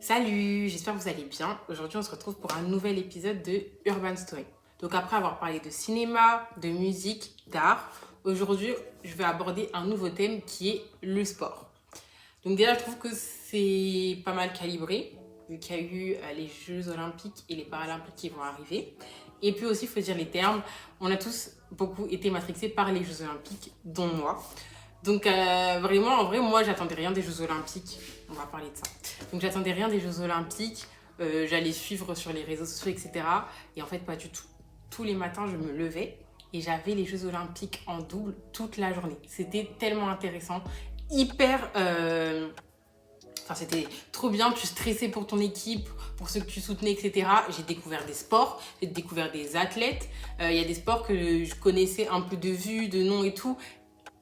Salut, j'espère que vous allez bien. Aujourd'hui, on se retrouve pour un nouvel épisode de Urban Story. Donc après avoir parlé de cinéma, de musique, d'art, aujourd'hui, je vais aborder un nouveau thème qui est le sport. Donc déjà, je trouve que c'est pas mal calibré, vu qu'il y a eu les Jeux Olympiques et les Paralympiques qui vont arriver. Et puis aussi, il faut dire les termes, on a tous beaucoup été matrixés par les Jeux Olympiques, dont moi. Donc vraiment, en vrai, moi, j'attendais rien des Jeux Olympiques. On va parler de ça. Donc j'attendais rien des Jeux Olympiques. J'allais suivre sur les réseaux sociaux, etc. Et en fait, pas du tout. Tous les matins, je me levais et j'avais les Jeux Olympiques en double toute la journée. C'était tellement intéressant, hyper... Enfin, c'était trop bien, tu stressais pour ton équipe, pour ceux que tu soutenais, etc. J'ai découvert des sports, j'ai découvert des athlètes. Il y a des sports que je connaissais un peu de vue, de nom et tout.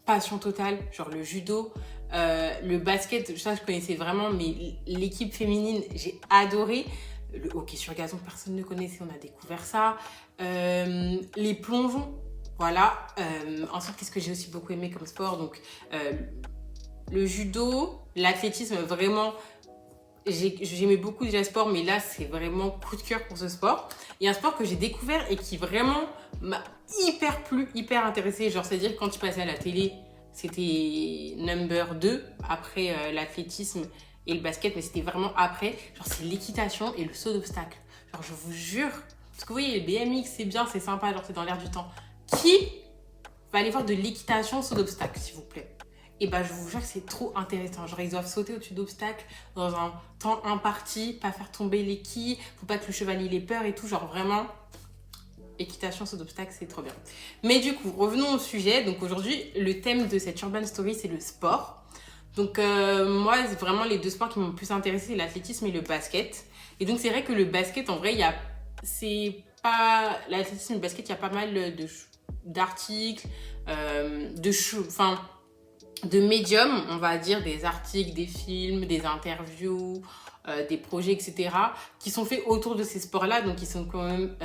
Passion totale, genre le judo, le basket, ça je connaissais vraiment, mais l'équipe féminine, j'ai adoré. Le hockey sur gazon, personne ne connaissait, on a découvert ça. Les plongeons, voilà. Ensuite, qu'est-ce que j'ai aussi beaucoup aimé comme sport? Donc, le judo, l'athlétisme, vraiment, j'aimais beaucoup déjà le sport, mais là, c'est vraiment coup de cœur pour ce sport. Et un sport que j'ai découvert et qui vraiment m'a hyper plu, hyper intéressée. Genre, c'est-à-dire que quand tu passais à la télé, c'était number 2 après l'athlétisme et le basket, mais c'était vraiment après. Genre, c'est l'équitation et le saut d'obstacle. Genre, je vous jure, parce que vous voyez, le BMX, c'est bien, c'est sympa, genre, c'est dans l'air du temps. Qui va aller voir de l'équitation, saut d'obstacle, s'il vous plaît? Et bah, je vous jure que c'est trop intéressant. Genre, ils doivent sauter au-dessus d'obstacles dans un temps imparti, pas faire tomber les quilles, faut pas que le cheval ait peur et tout. Genre, vraiment, équitation, saut d'obstacles, c'est trop bien. Mais du coup, revenons au sujet. Donc, aujourd'hui, le thème de cette Urban Story, c'est le sport. Donc, moi, c'est vraiment les deux sports qui m'ont le plus intéressé, c'est l'athlétisme et le basket. Et donc, c'est vrai que le basket, en vrai, c'est pas... L'athlétisme et le basket, il y a pas mal d'articles, de médiums, on va dire, des articles, des films, des interviews, des projets, etc., qui sont faits autour de ces sports-là, donc ils sont quand même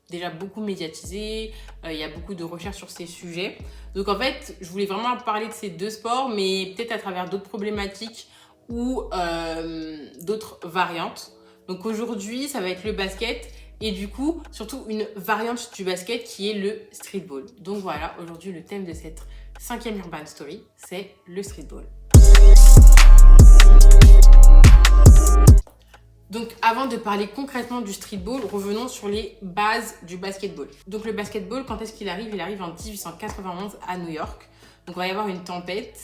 déjà beaucoup médiatisés, il y a beaucoup de recherches sur ces sujets. Donc en fait, je voulais vraiment parler de ces deux sports, mais peut-être à travers d'autres problématiques ou d'autres variantes. Donc aujourd'hui, ça va être le basket, et du coup, surtout une variante du basket qui est le streetball. Donc voilà, aujourd'hui, le thème de cette 5e Urban Story, c'est le streetball. Donc avant de parler concrètement du streetball, revenons sur les bases du basketball. Donc le basketball, quand est-ce qu'il arrive? Il arrive en 1891 à New York. Donc il va y avoir une tempête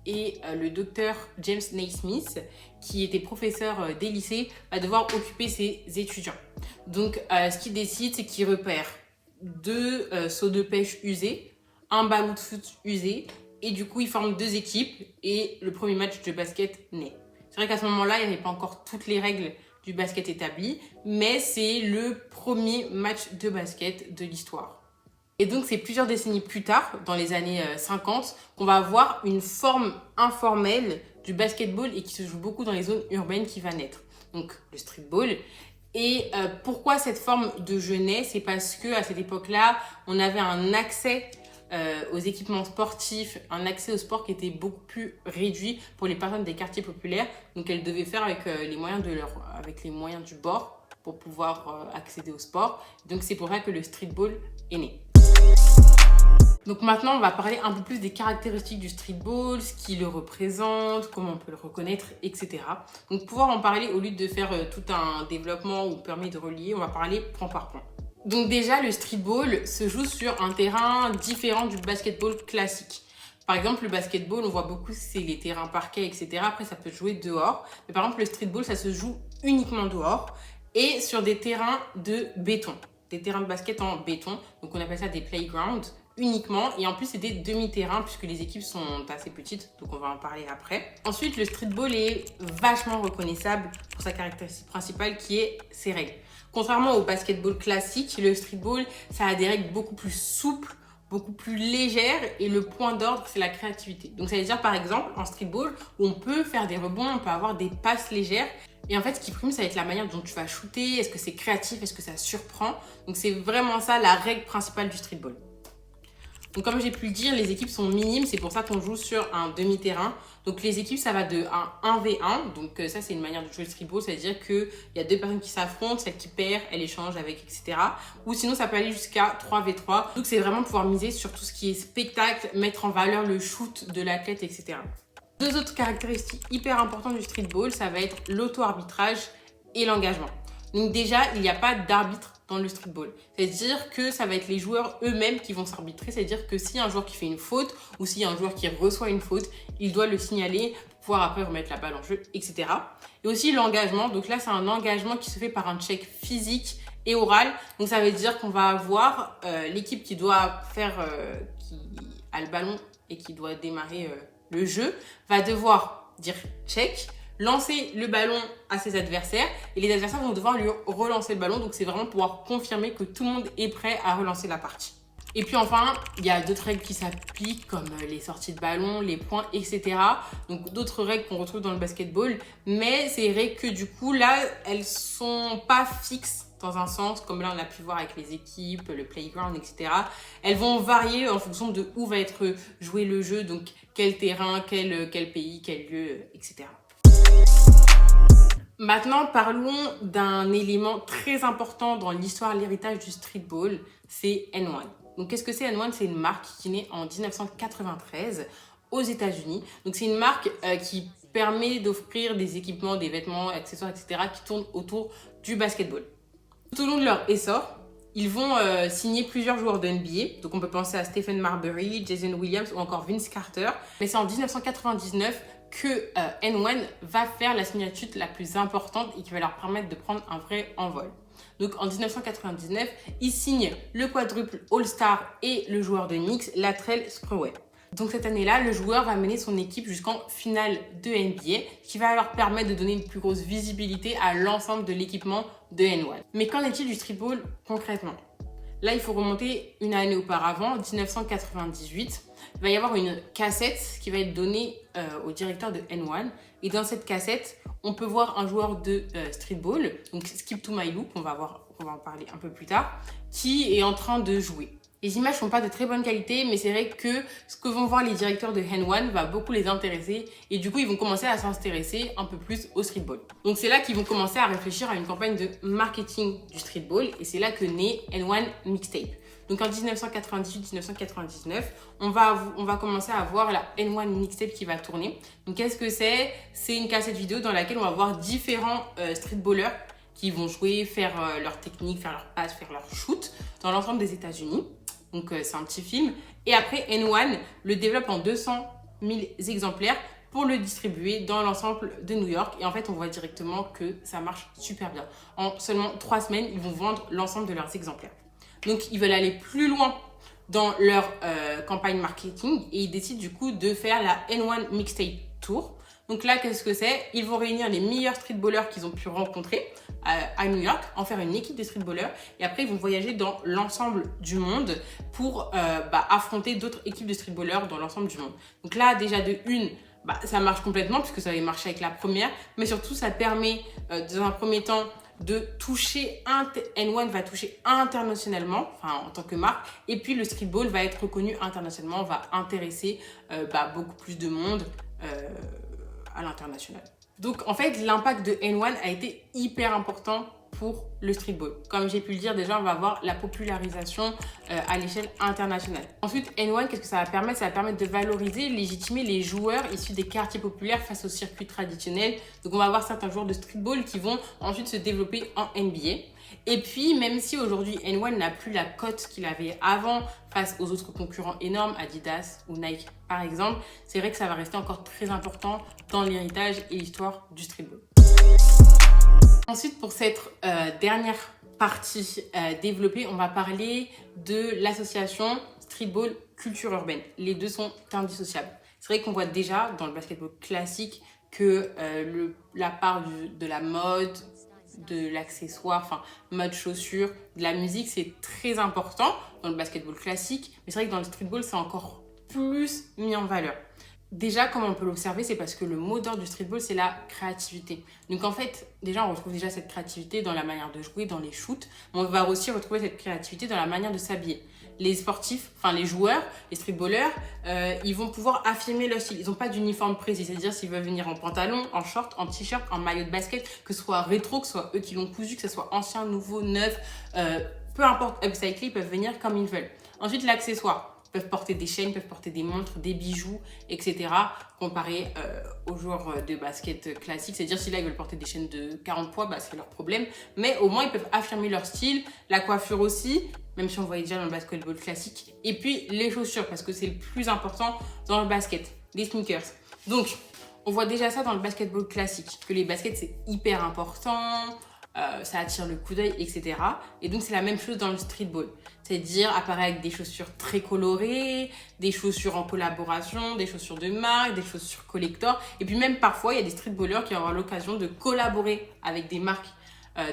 et le docteur James Naismith, qui était professeur des lycées, va devoir occuper ses étudiants. Donc ce qu'il décide, c'est qu'il repère 2 seaux de pêche usés, un ballon de foot usé, et du coup ils forment 2 équipes et le premier match de basket naît. C'est vrai qu'à ce moment-là, il n'y avait pas encore toutes les règles du basket établies, mais c'est le premier match de basket de l'histoire. Et donc c'est plusieurs décennies plus tard, dans les années 50, qu'on va avoir une forme informelle du basketball et qui se joue beaucoup dans les zones urbaines qui va naître. Donc le streetball. Et pourquoi cette forme de jeu naît? C'est parce qu'à cette époque-là, on avait un accès aux équipements sportifs, un accès au sport qui était beaucoup plus réduit pour les personnes des quartiers populaires. Donc elles devaient faire avec les moyens du bord pour pouvoir accéder au sport. Donc c'est pour ça que le streetball est né. Donc maintenant, on va parler un peu plus des caractéristiques du streetball, ce qui le représente, comment on peut le reconnaître, etc. Donc pour pouvoir en parler, au lieu de faire tout un développement ou permis de relier, on va parler point par point. Donc déjà, le streetball se joue sur un terrain différent du basketball classique. Par exemple, le basketball, on voit beaucoup, c'est les terrains parquets, etc. Après, ça peut jouer dehors. Mais par exemple, le streetball, ça se joue uniquement dehors et sur des terrains de béton. Des terrains de basket en béton. Donc, on appelle ça des playgrounds uniquement. Et en plus, c'est des demi-terrains puisque les équipes sont assez petites. Donc, on va en parler après. Ensuite, le streetball est vachement reconnaissable pour sa caractéristique principale qui est ses règles. Contrairement au basketball classique, le streetball, ça a des règles beaucoup plus souples, beaucoup plus légères et le point d'ordre, c'est la créativité. Donc, ça veut dire, par exemple, en streetball, où on peut faire des rebonds, on peut avoir des passes légères. Et en fait, ce qui prime, ça va être la manière dont tu vas shooter. Est-ce que c'est créatif? Est-ce que ça surprend? Donc, c'est vraiment ça la règle principale du streetball. Donc, comme j'ai pu le dire, les équipes sont minimes. C'est pour ça qu'on joue sur un demi-terrain. Donc les équipes, ça va de un 1v1. Donc ça, c'est une manière de jouer le streetball. C'est-à-dire qu'il y a deux personnes qui s'affrontent, celle qui perd, elle échange avec, etc. Ou sinon, ça peut aller jusqu'à 3v3. Donc c'est vraiment pouvoir miser sur tout ce qui est spectacle, mettre en valeur le shoot de l'athlète, etc. Deux autres caractéristiques hyper importantes du streetball, ça va être l'auto-arbitrage et l'engagement. Donc déjà, il n'y a pas d'arbitre dans le streetball. C'est-à-dire que ça va être les joueurs eux-mêmes qui vont s'arbitrer. C'est-à-dire que s'il y a un joueur qui fait une faute ou s'il y a un joueur qui reçoit une faute, il doit le signaler pour pouvoir après remettre la balle en jeu, etc. Et aussi l'engagement. Donc là, c'est un engagement qui se fait par un check physique et oral. Donc ça veut dire qu'on va avoir l'équipe qui doit faire, qui a le ballon et qui doit démarrer le jeu, va devoir dire check, lancer le ballon à ses adversaires et les adversaires vont devoir lui relancer le ballon. Donc c'est vraiment pouvoir confirmer que tout le monde est prêt à relancer la partie. Et puis enfin, il y a d'autres règles qui s'appliquent comme les sorties de ballon, les points, etc. Donc d'autres règles qu'on retrouve dans le basketball. Mais c'est vrai que du coup là, elles sont pas fixes dans un sens, comme là on a pu voir avec les équipes, le playground, etc. Elles vont varier en fonction de où va être joué le jeu, donc quel terrain, quel pays, quel lieu, etc. Maintenant, parlons d'un élément très important dans l'histoire, l'héritage du streetball, c'est N1. Donc, qu'est-ce que c'est N1? C'est une marque qui est née en 1993 aux États-Unis. Donc, c'est une marque qui permet d'offrir des équipements, des vêtements, accessoires, etc. qui tournent autour du basketball. Tout au long de leur essor, ils vont signer plusieurs joueurs de NBA. Donc, on peut penser à Stephen Marbury, Jason Williams ou encore Vince Carter. Mais c'est en 1999 que N1 va faire la signature la plus importante et qui va leur permettre de prendre un vrai envol. Donc en 1999, ils signent le quadruple All-Star et le joueur de mix, Latrell Sprewell. Donc cette année-là, le joueur va mener son équipe jusqu'en finale de NBA, qui va leur permettre de donner une plus grosse visibilité à l'ensemble de l'équipement de N1. Mais qu'en est-il du streetball concrètement? Là, il faut remonter une année auparavant, 1998. Il va y avoir une cassette qui va être donnée au directeur de N1. Et dans cette cassette, on peut voir un joueur de streetball, donc Skip to My Loop, on va en parler un peu plus tard, qui est en train de jouer. Les images sont pas de très bonne qualité, mais c'est vrai que ce que vont voir les directeurs de N1 va beaucoup les intéresser et du coup, ils vont commencer à s'intéresser un peu plus au streetball. Donc, c'est là qu'ils vont commencer à réfléchir à une campagne de marketing du streetball et c'est là que naît N1 Mixtape. Donc, en 1998-1999, on va commencer à voir la N1 Mixtape qui va tourner. Donc, qu'est-ce que c'est? C'est une cassette vidéo dans laquelle on va voir différents streetballers qui vont jouer, faire leur technique, faire leur passe, faire leur shoot dans l'ensemble des États-Unis. Donc, c'est un petit film. Et après, N1 le développe en 200 000 exemplaires pour le distribuer dans l'ensemble de New York. Et en fait, on voit directement que ça marche super bien. En seulement 3 semaines, ils vont vendre l'ensemble de leurs exemplaires. Donc, ils veulent aller plus loin dans leur campagne marketing et ils décident du coup de faire la N1 Mixtape Tour. Donc là, qu'est-ce que c'est? Ils vont réunir les meilleurs streetballers qu'ils ont pu rencontrer à New York, en faire une équipe de streetballers et après ils vont voyager dans l'ensemble du monde pour affronter d'autres équipes de streetballers dans l'ensemble du monde. Donc là, déjà de une, ça marche complètement puisque ça avait marché avec la première, mais surtout ça permet dans un premier temps de toucher, N1 va toucher internationalement, enfin en tant que marque, et puis le streetball va être reconnu internationalement, va intéresser beaucoup plus de monde à l'international. Donc en fait, l'impact de N1 a été hyper important pour le streetball. Comme j'ai pu le dire, déjà, on va voir la popularisation à l'échelle internationale. Ensuite, N1, qu'est-ce que ça va permettre? Ça va permettre de valoriser, légitimer les joueurs issus des quartiers populaires face au circuit traditionnel. Donc, on va avoir certains joueurs de streetball qui vont ensuite se développer en NBA. Et puis, même si aujourd'hui N1 n'a plus la cote qu'il avait avant face aux autres concurrents énormes, Adidas ou Nike par exemple, c'est vrai que ça va rester encore très important dans l'héritage et l'histoire du streetball. Ensuite, pour cette dernière partie développée, on va parler de l'association Streetball Culture Urbaine. Les deux sont indissociables. C'est vrai qu'on voit déjà dans le basketball classique que la part de la mode, de l'accessoire, enfin mode chaussures, de la musique, c'est très important dans le basketball classique. Mais c'est vrai que dans le streetball, c'est encore plus mis en valeur. Déjà, comme on peut l'observer, c'est parce que le mot d'ordre du streetball, c'est la créativité. Donc en fait, déjà, on retrouve déjà cette créativité dans la manière de jouer, dans les shoots, mais on va aussi retrouver cette créativité dans la manière de s'habiller. Les sportifs, enfin les joueurs, les streetballers, ils vont pouvoir affirmer leur style. Ils n'ont pas d'uniforme précis, c'est-à-dire s'ils veulent venir en pantalon, en short, en t-shirt, en maillot de basket, que ce soit rétro, que ce soit eux qui l'ont cousu, que ce soit ancien, nouveau, neuf, peu importe, upcyclé, ils peuvent venir comme ils veulent. Ensuite, l'accessoire. Ils peuvent porter des chaînes, peuvent porter des montres, des bijoux, etc. Comparé aux joueurs de basket classiques. C'est-à-dire si là ils veulent porter des chaînes de 40 poids, bah, c'est leur problème. Mais au moins ils peuvent affirmer leur style, la coiffure aussi, même si on voyait déjà dans le basketball classique. Et puis les chaussures, parce que c'est le plus important dans le basket, les sneakers. Donc on voit déjà ça dans le basketball classique, que les baskets c'est hyper important. Ça attire le coup d'œil, etc. Et donc, c'est la même chose dans le streetball. C'est-à-dire apparaître avec des chaussures très colorées, des chaussures en collaboration, des chaussures de marque, des chaussures collector. Et puis même parfois, il y a des streetballers qui vont avoir l'occasion de collaborer avec des marques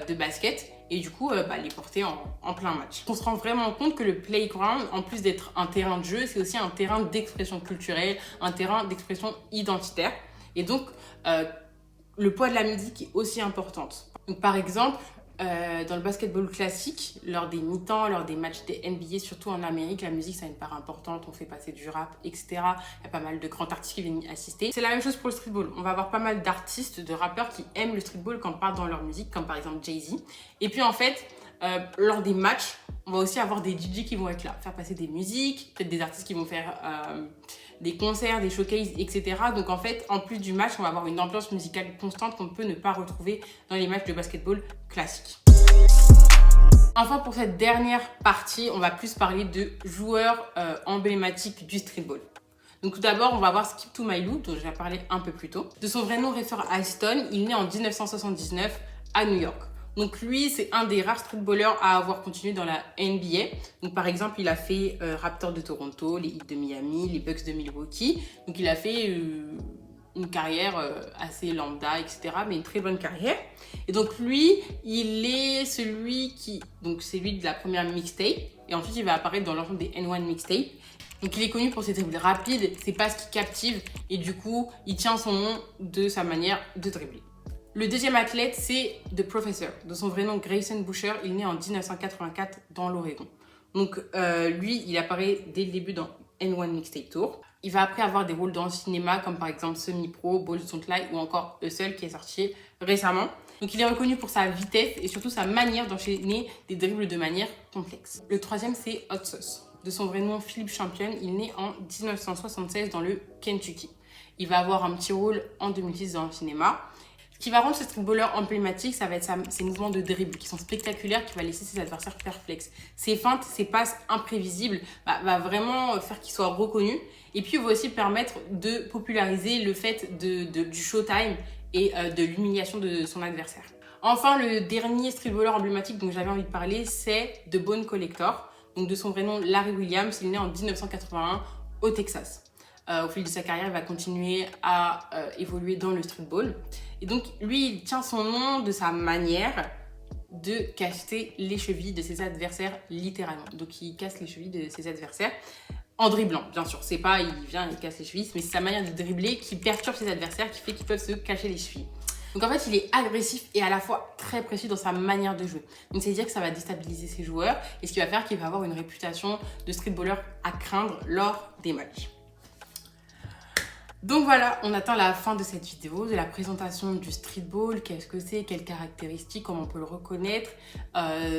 de basket et du coup, les porter en plein match. On se rend vraiment compte que le playground, en plus d'être un terrain de jeu, c'est aussi un terrain d'expression culturelle, un terrain d'expression identitaire. Et donc, le poids de la musique est aussi importante. Donc, par exemple, dans le basketball classique, lors des mi-temps, lors des matchs des NBA, surtout en Amérique, la musique, ça a une part importante. On fait passer du rap, etc. Il y a pas mal de grands artistes qui viennent y assister. C'est la même chose pour le streetball. On va avoir pas mal d'artistes, de rappeurs qui aiment le streetball quand on parle dans leur musique, comme par exemple Jay-Z. Et puis, en fait, lors des matchs, on va aussi avoir des DJ qui vont être là, faire passer des musiques, peut-être des artistes qui vont faire des concerts, des showcases, etc. Donc en fait, en plus du match, on va avoir une ambiance musicale constante qu'on ne peut ne pas retrouver dans les matchs de basketball classiques. Enfin, pour cette dernière partie, on va plus parler de joueurs emblématiques du streetball. Donc tout d'abord, on va voir Skip to My Lou, dont j'ai parlé un peu plus tôt. De son vrai nom, Rafer Alston, il naît en 1979 à New York. Donc lui, c'est un des rares streetballers à avoir continué dans la NBA. Donc par exemple, il a fait Raptors de Toronto, les Heat de Miami, les Bucks de Milwaukee. Donc il a fait une carrière assez lambda, etc. Mais une très bonne carrière. Et donc lui, il est celui qui... Donc c'est lui de la première mixtape. Et ensuite, il va apparaître dans l'ensemble des N1 mixtape. Donc il est connu pour ses dribbles rapides, ses passes qui captivent. Et du coup, il tient son nom de sa manière de dribbler. Le deuxième athlète, c'est The Professor. De son vrai nom, Grayson Boucher. Il naît en 1984 dans l'Oregon. Donc, lui, il apparaît dès le début dans N1 Mixtape Tour. Il va après avoir des rôles dans le cinéma, comme par exemple Semi-Pro, Balls Don't Lie ou encore Hustle, qui est sorti récemment. Donc, il est reconnu pour sa vitesse et surtout sa manière d'enchaîner des dribbles de manière complexe. Le troisième, c'est Hot Sauce. De son vrai nom, Philip Champion. Il naît en 1976 dans le Kentucky. Il va avoir un petit rôle en 2010 dans le cinéma. Ce qui va rendre ce streetballer emblématique, ça va être ses mouvements de dribble qui sont spectaculaires, qui va laisser ses adversaires perplexes. Ses feintes, ses passes imprévisibles, va vraiment faire qu'il soit reconnu. Et puis, il va aussi permettre de populariser le fait du showtime et de l'humiliation de son adversaire. Enfin, le dernier streetballer emblématique dont j'avais envie de parler, c'est The Bone Collector. Donc, de son vrai nom, Larry Williams. Il est né en 1981 au Texas. Au fil de sa carrière, il va continuer à évoluer dans le streetball. Et donc, lui, il tient son nom de sa manière de casser les chevilles de ses adversaires, littéralement. Donc, il casse les chevilles de ses adversaires en dribblant, bien sûr. C'est pas, il vient, il casse les chevilles, mais c'est sa manière de dribbler qui perturbe ses adversaires, qui fait qu'ils peuvent se cacher les chevilles. Donc, en fait, il est agressif et à la fois très précis dans sa manière de jouer. Donc, c'est-à-dire que ça va déstabiliser ses joueurs et ce qui va faire qu'il va avoir une réputation de streetballer à craindre lors des matchs. Donc voilà, on atteint la fin de cette vidéo, de la présentation du streetball, qu'est-ce que c'est, quelles caractéristiques, comment on peut le reconnaître,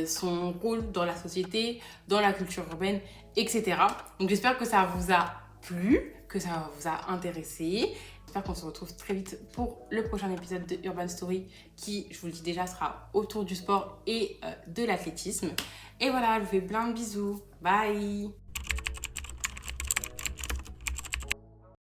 son rôle dans la société, dans la culture urbaine, etc. Donc j'espère que ça vous a plu, que ça vous a intéressé. J'espère qu'on se retrouve très vite pour le prochain épisode de Urban Story qui, je vous le dis déjà, sera autour du sport et de l'athlétisme. Et voilà, je vous fais plein de bisous. Bye!